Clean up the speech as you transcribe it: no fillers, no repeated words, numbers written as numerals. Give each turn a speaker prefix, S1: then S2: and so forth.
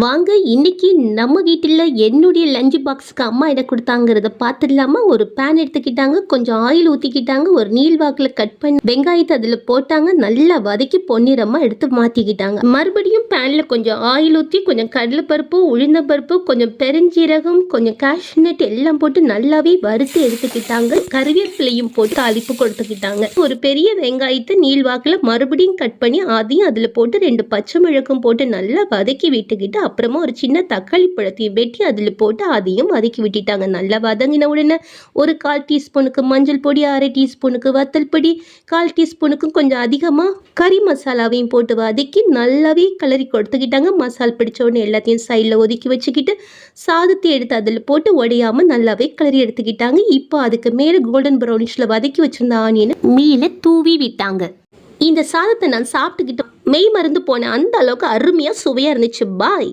S1: வாங்க இன்னைக்கு நம்ம வீட்டில் என்னுடைய லஞ்ச் பாக்ஸுக்கு அம்மா என்ன கொடுத்தாங்கிறத பார்த்துடலாமா. ஒரு பேன் எடுத்துக்கிட்டாங்க, கொஞ்சம் ஆயில் ஊற்றிக்கிட்டாங்க, ஒரு நீள்வாக்கில் கட் பண்ணி வெங்காயத்தை அதில் போட்டாங்க, நல்லா வதக்கி பொன்னிறமாக எடுத்து மாற்றிக்கிட்டாங்க. மறுபடியும் பேனில் கொஞ்சம் ஆயில் ஊற்றி கொஞ்சம் கடலைப்பருப்பு, உளுந்தம்பருப்பு, கொஞ்சம் பெருஞ்சீரகம், கொஞ்சம் காஷ்நட் எல்லாம் போட்டு நல்லாவே வறுத்து எடுத்துக்கிட்டாங்க. கருவேப்பிலையும் போட்டு தாளிப்பு கொடுத்துக்கிட்டாங்க. ஒரு பெரிய வெங்காயத்தை நீள்வாக்கில் மறுபடியும் கட் பண்ணி அதையும் அதில் போட்டு 2 பச்சை மிளகும் போட்டு நல்லா வதக்கி விட்டுக்கிட்டு அப்புறமா ஒரு சின்ன தக்காளி பழத்தையும் வெட்டி அதில் போட்டு அதையும் வதக்கி விட்டுட்டாங்க. நல்லா வதங்கின உடனே ஒரு 1/4 டீஸ்பூனுக்கு மஞ்சள் பொடி, 1/2 டீஸ்பூனுக்கு வத்தல் பொடி, 1/4 டீஸ்பூனுக்கும் கொஞ்சம் அதிகமாக கறி மசாலாவையும் போட்டு வதக்கி நல்லாவே கிளறி கொடுத்துக்கிட்டாங்க. மசால் பிடிச்ச உடனே எல்லாத்தையும் சைடில் ஒதுக்கி வச்சுக்கிட்டு சாதத்தை எடுத்து அதில் போட்டு உடையாமல் நல்லாவே கிளறி எடுத்துக்கிட்டாங்க. இப்போ அதுக்கு மேலே கோல்டன் ப்ரௌனிஷில் வதக்கி வச்சுருந்த ஆனியனை மேலே தூவி விட்டாங்க. இந்த சாதத்தை நான் சாப்பிட்டுக்கிட்டு மெய் மறந்து போனேன். அந்த அளவுக்கு அருமையாக சுவையாக இருந்துச்சு. பாய்.